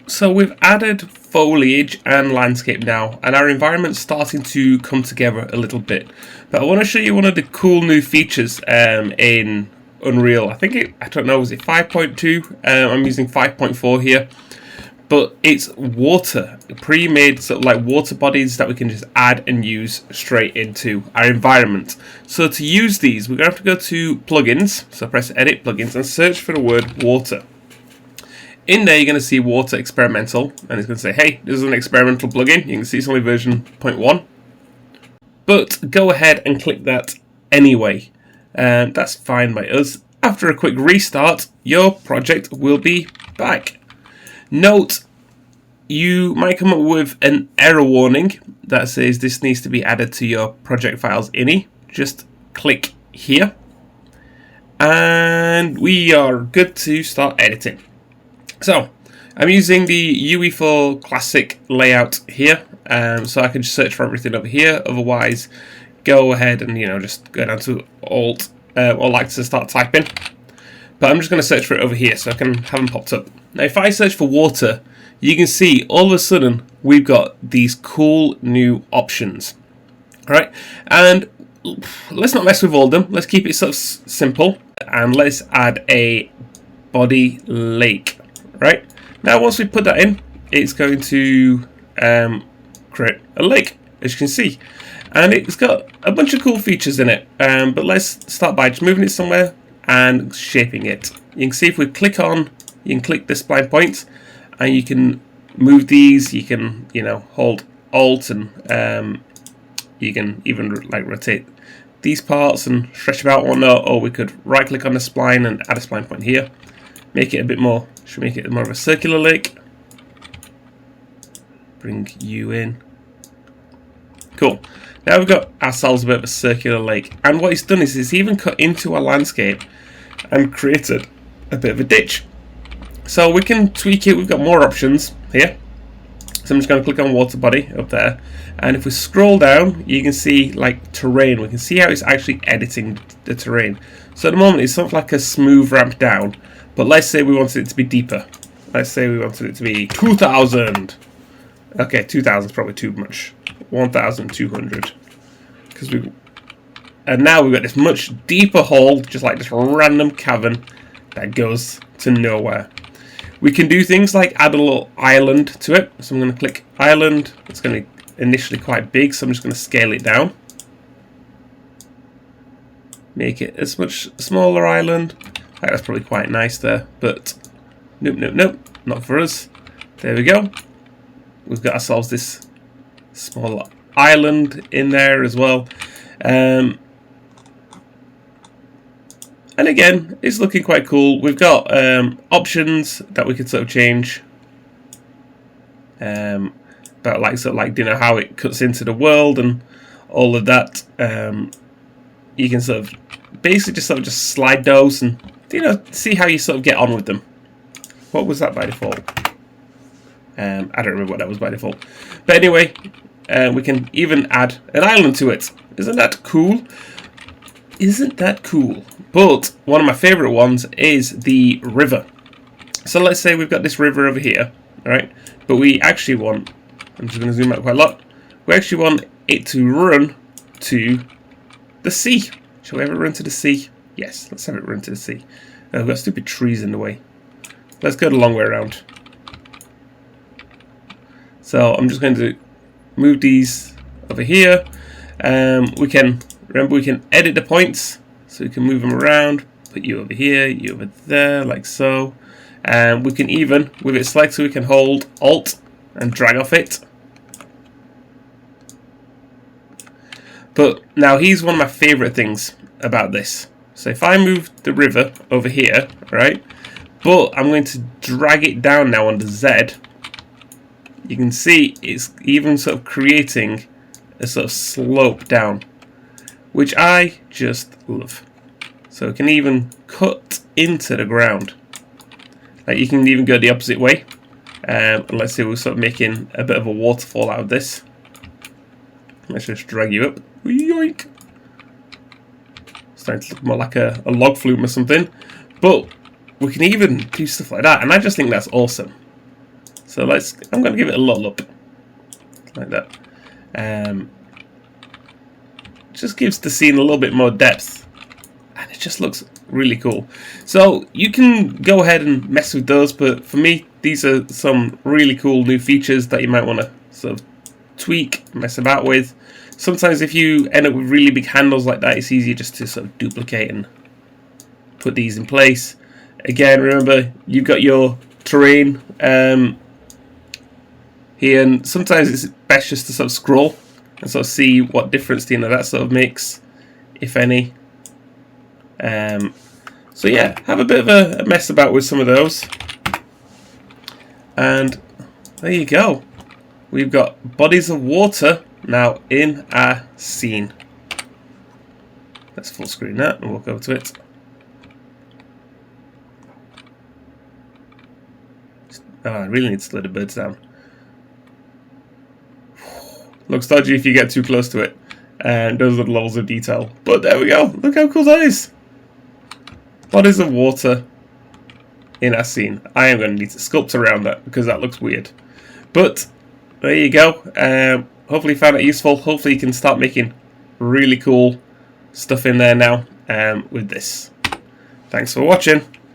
So we've added foliage and landscape now, and our environment's starting to come together a little bit. But I want to show you one of the cool new features in Unreal. I don't know, is it 5.2? I'm using 5.4 here. But it's water, pre-made sort of like water bodies that we can just add and use straight into our environment. So to use these, we're going to have to go to plugins. So press edit plugins and search for the word water. In there, you're going to see Water Experimental, and it's going to say, hey, this is an experimental plugin. You can see it's only version 0.1. But go ahead and click that anyway. That's fine by us. After a quick restart, your project will be back. Note, you might come up with an error warning that says this needs to be added to your project files ini. Just click here. And we are good to start editing. So, I'm using the UE4 Classic layout here, so I can just search for everything over here. Otherwise, go ahead and just go down to Alt or like to start typing. But I'm just going to search for it over here, so I can have them popped up. Now, if I search for water, you can see all of a sudden we've got these cool new options. All right, and let's not mess with all of them. Let's keep it sort of simple, and let's add a body lake. Right, now once we put that in, it's going to create a lake, as you can see. And it's got a bunch of cool features in it, but let's start by just moving it somewhere and shaping it. You can see if we click on, you can click this spline point, and you can move these. You can, hold Alt, and you can even like rotate these parts and stretch them out or not. Or we could right click on the spline and add a spline point here. Make it a bit more, should make it more of a circular lake. Bring you in. Cool. Now we've got ourselves a bit of a circular lake. And what it's done is it's even cut into our landscape and created a bit of a ditch. So we can tweak it. We've got more options here. So I'm just going to click on water body up there. And if we scroll down, you can see like terrain. We can see how it's actually editing the terrain. So at the moment it's sort of like a smooth ramp down. But let's say we wanted it to be deeper. Let's say we wanted it to be 2,000. Okay, 2,000 is probably too much. 1,200. And now we've got this much deeper hole, just like this random cavern that goes to nowhere. We can do things like add a little island to it. So I'm going to click island. It's going to be initially quite big, so I'm just going to scale it down. Make it a much smaller island. Right, that's probably quite nice there, but nope, not for us. There we go. We've got ourselves this small island in there as well. And again, it's looking quite cool. We've got options that we could sort of change. But how it cuts into the world and all of that. You can sort of basically just slide those and see how you sort of get on with them. What was that by default? I don't remember what that was by default. But anyway, we can even add an island to it. Isn't that cool? Isn't that cool? But one of my favorite ones is the river. So let's say we've got this river over here, right? But we actually want, I'm just going to zoom out quite a lot. We actually want it to run to the sea. Shall we have it run to the sea? Yes, let's have it run to the sea. We've got stupid trees in the way. Let's go the long way around. So I'm just going to move these over here. We can edit the points, so we can move them around. Put you over here, you over there, like so. And we can even, with it selected, we can hold Alt and drag off it. But now here's one of my favorite things about this. So if I move the river over here, right, but I'm going to drag it down now on the Z, you can see it's even sort of creating a sort of slope down, which I just love. So it can even cut into the ground. Like you can even go the opposite way. And let's say we're sort of making a bit of a waterfall out of this. Let's just drag you up. Yoink! Starting to look more like a log flume or something. But we can even do stuff like that, and I just think that's awesome. So I'm going to give it a level up like that. Just gives the scene a little bit more depth, and it just looks really cool. So you can go ahead and mess with those, but for me, these are some really cool new features that you might want to sort of tweak, mess about with. Sometimes if you end up with really big handles like that, it's easier just to sort of duplicate and put these in place. Again, remember, you've got your terrain here, and sometimes it's best just to sort of scroll and sort of see what difference that sort of makes, if any. So yeah, have a bit of a mess about with some of those. And there you go. We've got bodies of water now in our scene. Let's full screen that and walk over to it. Oh, I really need to slow the birds down. Looks dodgy if you get too close to it. And those are the levels of detail. But there we go. Look how cool that is. Bodies of water in our scene. I am going to need to sculpt around that because that looks weird. But there you go. Hopefully you found it useful. Hopefully you can start making really cool stuff in there now with this. Thanks for watching.